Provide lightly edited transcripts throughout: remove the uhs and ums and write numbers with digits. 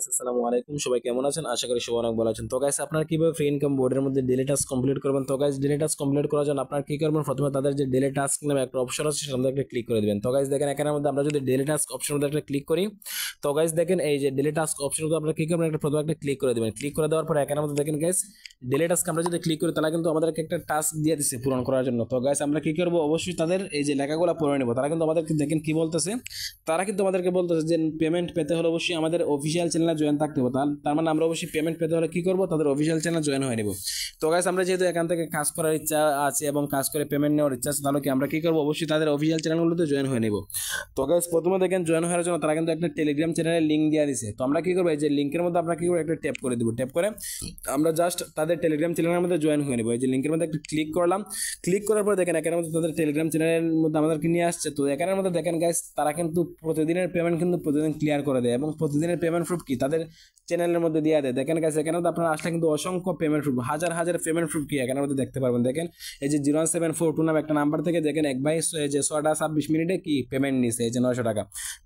আসসালামু আলাইকুম, সবাই কেমন আছেন? আশা করি সবাই অনেক ভালো আছেন। তো গাইস, আপনারা কিভাবে ফ্রি ইনকাম বোর্ডের মধ্যে ডেইলি টাস্ক কমপ্লিট করবেন? তো গাইস, ডেইলি টাস্ক কমপ্লিট করার জন্য আপনারা কি করবেন? প্রথমে তাদের যে ডেইলি টাস্ক নামে একটা অপশন আছে সেটার মধ্যে একটা ক্লিক করে দিবেন। তো গাইস দেখেন, এখানের মধ্যে আমরা যদি ডেইলি টাস্ক অপশনের মধ্যে একটা ক্লিক করি, তো গাইস দেখেন এই যে ডেইলি টাস্ক অপশনের মধ্যে আপনারা কি করবেন? একটা প্রথমে একটা ক্লিক করে দিবেন। ক্লিক করে দেওয়ার পরে এখানের মধ্যে দেখেন গাইস, ডেইলি টাস্ক আমরা যদি ক্লিক করি তাহলে কিন্তু আমাদেরকে একটা টাস্ক দিয়ে দিচ্ছে পূরণ করার জন্য। তো গাইস আমরা কি করব? অবশ্যই তাদের এই যে লেখাগুলো পড়ে নেব। তারা কিন্তু আমাদেরকে দেখেন কি বলতেছে, তারা কিন্তু আমাদেরকে বলতেছে যে পেমেন্ট পেতে হলে অবশ্যই আমাদের অফিসিয়াল চ্যানেলে জয়েন থাকতে হবে। তার মানে আমরা অবশ্যই পেমেন্ট পেতে হলে কি করব? তাদের অফিসিয়াল চ্যানেলে জয়েন হয়ে নেব। তো গাইস আমরা যেহেতু এখান থেকে কাজ করার ইচ্ছা আছে এবং কাজ করে পেমেন্ট নেওয়ার ইচ্ছা আছে, তাহলে কি আমরা কি করব? অবশ্যই তাদের অফিসিয়াল চ্যানেলগুলোতে জয়েন হয়ে নেব। তো গাইস প্রথমে দেখেন জয়েন হওয়ার জন্য তারা কিন্তু একটা টেলিগ্রাম চ্যানেলের লিঙ্ক দিয়ে দিয়েছে। তো আমরা কি করব? এই যে লিঙ্কের মধ্যে আমরা কি করব? একটা ট্যাপ করে দিব। ট্যাপ করে আমরা জাস্ট তাদের টেলিগ্রাম চ্যানেলের মধ্যে জয়েন হয়ে নেব। এই যে লিঙ্কের মধ্যে একটা ক্লিক করলাম। ক্লিক করার পর দেখেন এখানের মধ্যে তাদের টেলিগ্রাম চ্যানেলের মধ্যে আমাদেরকে নিয়ে আসছে। তো এখানের মধ্যে দেখেন গাইস, তারা কিন্তু প্রতিদিনের পেমেন্ট কিন্তু প্রতিদিন ক্লিয়ার করে দেয় এবং প্রতিদিনের পেমেন্ট প্রুফ কি তাদের চ্যানেলের মধ্যে দিয়ে দেয়। দেখেন গাইস, এখানে আপনারা আসলে কিন্তু অসংখ্য পেমেন্ট প্রুফ, হাজার হাজার পেমেন্ট প্রুফ কি এখানের মধ্যে দেখতে পারবেন। দেখেন এই যে 01742 নামে একটা নাম্বার থেকে দেখেন এক ভাই যে 6:26 কি পেমেন্ট নিছে, এই যে 900 টাকা।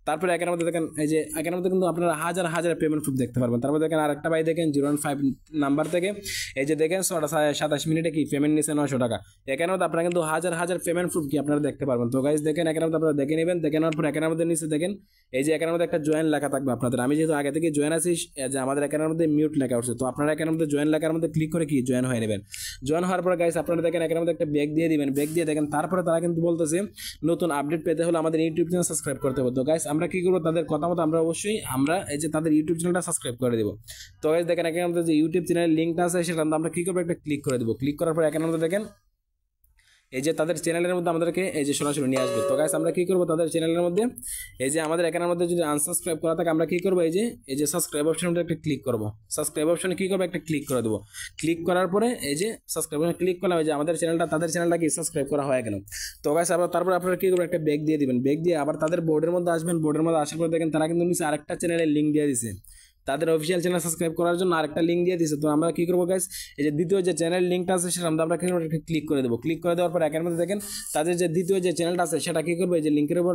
তারপরে এখানের মধ্যে দেখেন এই যে এখানের মধ্যে কিন্তু আপনারা হাজার হাজার পেমেন্ট প্রুফ দেখতে পারবেন। তারপর দেখেন আরেকটা ভাই দেখেন 015 নাম্বার থেকে এই যে দেখেন 6:27 কি পেমেন্ট নিছে 900 টাকা। এখানের মধ্যে আপনারা কিন্তু হাজার হাজার পেমেন্ট প্রুফ কি আপনারা দেখতে পারবেন। তো গাইস দেখেন এখানের মধ্যে আপনারা দেখে নেবেন। দেখে নেওয়ার পর এখানের মধ্যে নিচে দেখেন এই যে এখানের মধ্যে একটা জয়েন লেখা থাকবে আপনাদের। আমি যেহেতু আগে থেকে জয়েন আছি, যে আমাদের এখানের মধ্যে মিউট লেখা উঠছে, তো আপনারা এখানের মধ্যে জয়েন লেখার মধ্যে ক্লিক করে কি জয়েন হয়ে নেবেন। জয়েন হওয়ার পরে গাইস আপনারা দেখেন এখানের মধ্যে একটা ব্যাগ দিয়ে দিবেন। ব্যাগ দিয়ে দেখেন তারপরে তারা কিন্তু বলতেছে নতুন আপডেট পেতে হলে আমাদের ইউটিউব চ্যানেল সাবস্ক্রাইব করতে হবে। তো গাইস আমরা কি করবো? তাদের কথা মতো আমরা অবশ্যই আমরা এই যে তাদের ইউটিউব চ্যানেলটা সাবস্ক্রাইব করে দেবো। তো গাইস দেখেন এখানের মধ্যে যে ইউটিউব চ্যানেলের লিঙ্কটা আছে সেটা আমরা কি করবো? একটা ক্লিক করে দেবো। ক্লিক করার পর এখানের মধ্যে দেখেন এই যে তাদের চ্যানেলের মধ্যে আমাদেরকে এই যে সরাসরি নিয়ে আসবে। তো গাইস আমরা কি করব? তাদের চ্যানেলের মধ্যে এই যে আমাদের এখানের মধ্যে যদি আনসাবস্ক্রাইব করা থাকে আমরা কি করব? এই যে সাবস্ক্রাইব অপশনের মধ্যে একটা ক্লিক করব। সাবস্ক্রাইব অপশনে কি করব? একটা ক্লিক করে দেবো। ক্লিক করার পরে এই যে সাবস্ক্রাইব অপশনে ক্লিক করলাম, এই যে আমাদের চ্যানেলটা তাদের চ্যানেলটা কি সাবস্ক্রাইব করা হয়ে গেল। তো গাইস আবার তারপর আপনারা কি করবেন? একটা ব্যাগ দিয়ে দিবেন। ব্যাগ দিয়ে আবার তাদের বোর্ডের মধ্যে আসবেন। বোর্ডের মধ্যে আসার পর দেখেন তারা কিন্তু নিচে আরেকটা চ্যানেলের লিঙ্ক দিয়ে দিয়েছে। তাদের অফিসিয়াল চ্যানেল সাবস্ক্রাইব করার জন্য আরেকটা লিঙ্ক দিয়ে দিয়েছে। তো আমরা কি করবো গাইস? এই যে দ্বিতীয় যে চ্যানেল লিঙ্কটা আছে সেটা আমরা কি করবো? ক্লিক করে দেবো। ক্লিক করে দেওয়ার পর একের মধ্যে দেখেন তাদের যে দ্বিতীয় যে চ্যানেলটা আছে সেটা কি করবো? এই যে লিঙ্কের উপর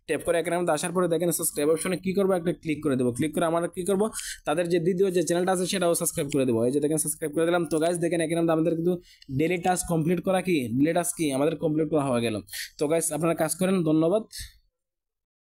ট্যাপ করে একের মধ্যে আসার পরে দেখেন সাবস্ক্রাইব অপশনে কি করবো? একটা ক্লিক করে দেবো। ক্লিক করে আমরা কি করবো? তাদের যে দ্বিতীয় যে চ্যানেলটা আছে সেটাও সাবস্ক্রাইব করে দেবো। এই যে দেখেন সাবস্ক্রাইব করে দিলাম। তো গাইস দেখেন একের মধ্যে আমাদের কিন্তু ডেইলি টাস্ক কমপ্লিট করা কি ডেইলি টাস্ক কি আমাদের কমপ্লিট করা হয়ে গেল। তো গাইস আপনারা কাজ করেন। ধন্যবাদ।